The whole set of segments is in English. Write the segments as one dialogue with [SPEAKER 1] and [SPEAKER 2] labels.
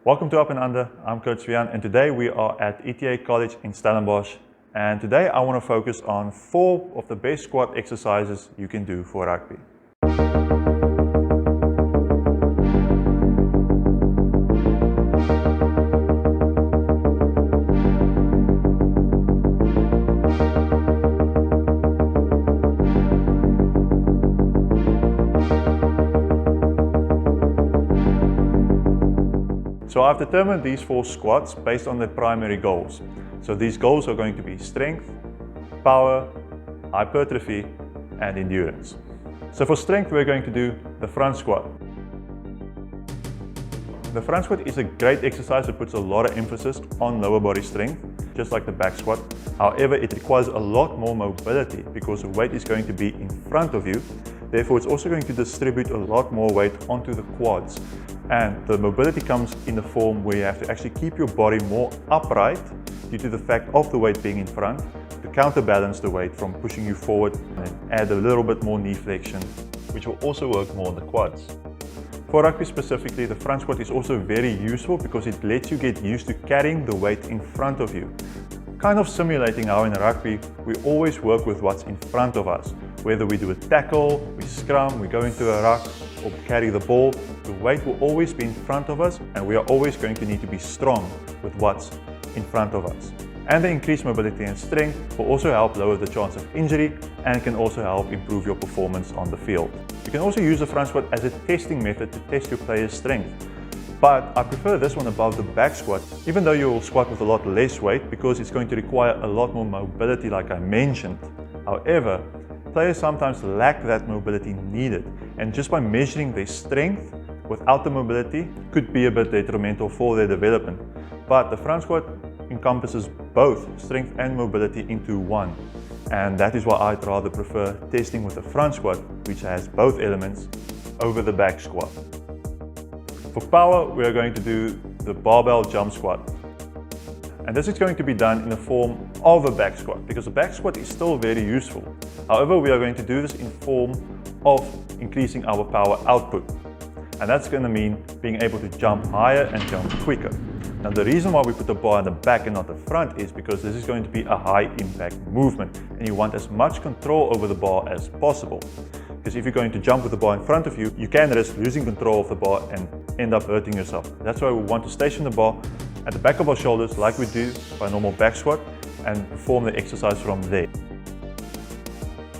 [SPEAKER 1] Welcome to Up and Under. I'm Coach Svian, and today we are at ETA College in Stellenbosch. And today I want to focus on 4 of the best squat exercises you can do for rugby. So I've determined these 4 squats based on their primary goals. So these goals are going to be strength, power, hypertrophy, and endurance. So for strength, we're going to do the front squat. The front squat is a great exercise that puts a lot of emphasis on lower body strength, just like the back squat. However, it requires a lot more mobility because the weight is going to be in front of you. Therefore, it's also going to distribute a lot more weight onto the quads. And the mobility comes in the form where you have to actually keep your body more upright due to the fact of the weight being in front to counterbalance the weight from pushing you forward, and add a little bit more knee flexion, which will also work more on the quads. For rugby specifically, the front squat is also very useful because it lets you get used to carrying the weight in front of you. Kind of simulating how in rugby we always work with what's in front of us. Whether we do a tackle, we scrum, we go into a ruck, or carry the ball, the weight will always be in front of us, and we are always going to need to be strong with what's in front of us. And the increased mobility and strength will also help lower the chance of injury and can also help improve your performance on the field. You can also use the front squat as a testing method to test your player's strength. But I prefer this one above the back squat, even though you will squat with a lot less weight because it's going to require a lot more mobility like I mentioned. However, players sometimes lack that mobility needed, and just by measuring their strength without the mobility could be a bit detrimental for their development. But the front squat encompasses both strength and mobility into one, and that is why I'd rather prefer testing with the front squat, which has both elements, over the back squat. For power, we are going to do the barbell jump squat. And this is going to be done in the form of a back squat because the back squat is still very useful. However, we are going to do this in form of increasing our power output. And that's going to mean being able to jump higher and jump quicker. Now, the reason why we put the bar in the back and not the front is because this is going to be a high impact movement and you want as much control over the bar as possible. Because if you're going to jump with the bar in front of you, you can risk losing control of the bar and end up hurting yourself. That's why we want to station the bar at the back of our shoulders like we do by a normal back squat and perform the exercise from there.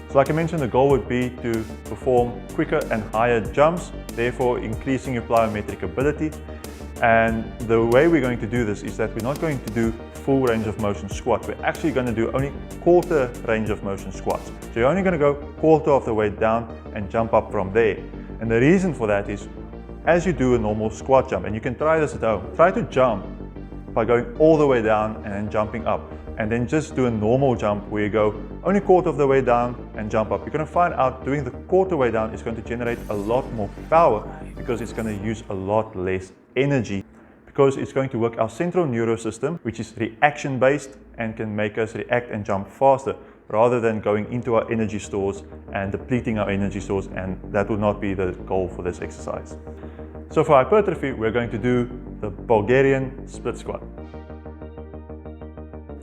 [SPEAKER 1] So like I mentioned, the goal would be to perform quicker and higher jumps, therefore increasing your plyometric ability. And the way we're going to do this is that we're not going to do full range of motion squats. We're actually going to do only quarter range of motion squats. So you're only going to go quarter of the way down and jump up from there. And the reason for that is as you do a normal squat jump, and you can try this at home, try to jump by going all the way down and then jumping up. And then just do a normal jump where you go only quarter of the way down and jump up. You're going to find out doing the quarter way down is going to generate a lot more power because it's going to use a lot less energy, because it's going to work our central nervous system, which is reaction based and can make us react and jump faster rather than going into our energy stores and depleting our energy stores, and that would not be the goal for this exercise. So for hypertrophy, we're going to do the Bulgarian split squat.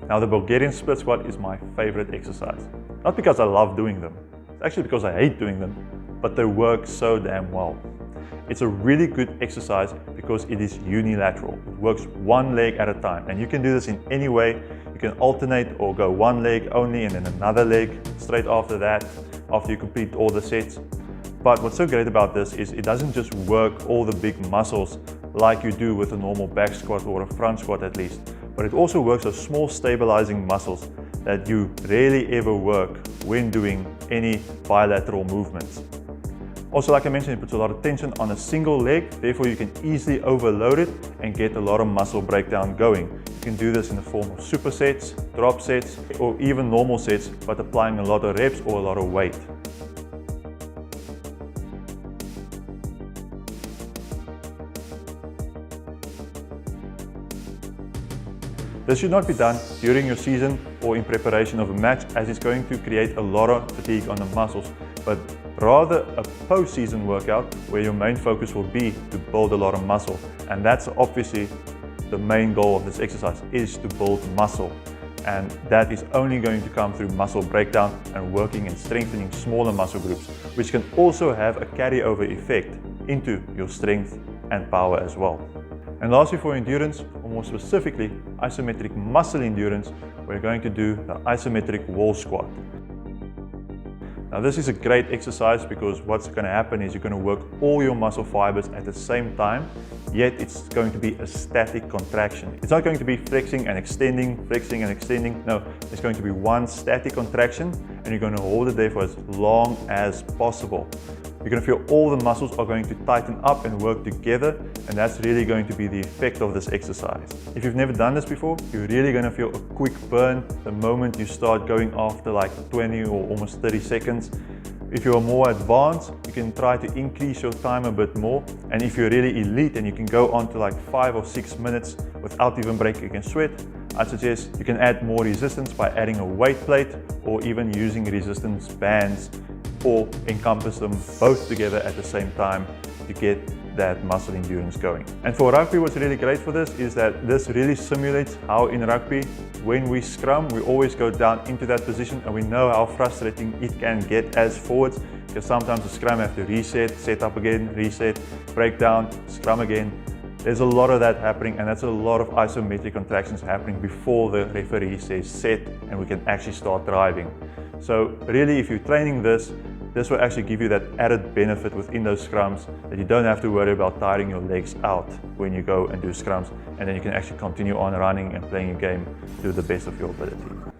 [SPEAKER 1] Now the Bulgarian split squat is my favorite exercise. Not because I love doing them, it's actually because I hate doing them, but they work so damn well. It's a really good exercise because it is unilateral. It works one leg at a time, and you can do this in any way. You can alternate or go one leg only and then another leg straight after that, after you complete all the sets. But what's so great about this is it doesn't just work all the big muscles like you do with a normal back squat or a front squat at least, but it also works those small stabilizing muscles that you rarely ever work when doing any bilateral movements. Also, like I mentioned, it puts a lot of tension on a single leg, therefore you can easily overload it and get a lot of muscle breakdown going. You can do this in the form of supersets, drop sets, or even normal sets, but applying a lot of reps or a lot of weight. This should not be done during your season or in preparation of a match, as it's going to create a lot of fatigue on the muscles. But rather a post-season workout where your main focus will be to build a lot of muscle. And that's obviously the main goal of this exercise, is to build muscle. And that is only going to come through muscle breakdown and working and strengthening smaller muscle groups, which can also have a carryover effect into your strength and power as well. And lastly, for endurance, or more specifically isometric muscle endurance, we're going to do the isometric wall squat. Now this is a great exercise because what's going to happen is you're going to work all your muscle fibers at the same time, yet it's going to be a static contraction. It's not going to be flexing and extending, flexing and extending. No, it's going to be one static contraction, and you're going to hold it there for as long as possible. You're going to feel all the muscles are going to tighten up and work together, and that's really going to be the effect of this exercise. If you've never done this before, you're really going to feel a quick burn the moment you start going after like 20 or almost 30 seconds. If you're more advanced, you can try to increase your time a bit more, and if you're really elite and you can go on to like 5 or 6 minutes without even breaking a sweat, I suggest you can add more resistance by adding a weight plate or even using resistance bands, or encompass them both together at the same time to get that muscle endurance going. And for rugby, what's really great for this is that this really simulates how in rugby, when we scrum, we always go down into that position, and we know how frustrating it can get as forwards, because sometimes the scrum have to reset, set up again, reset, break down, scrum again. There's a lot of that happening, and that's a lot of isometric contractions happening before the referee says set and we can actually start driving. So really, if you're training this will actually give you that added benefit within those scrums, that you don't have to worry about tiring your legs out when you go and do scrums, and then you can actually continue on running and playing your game to the best of your ability.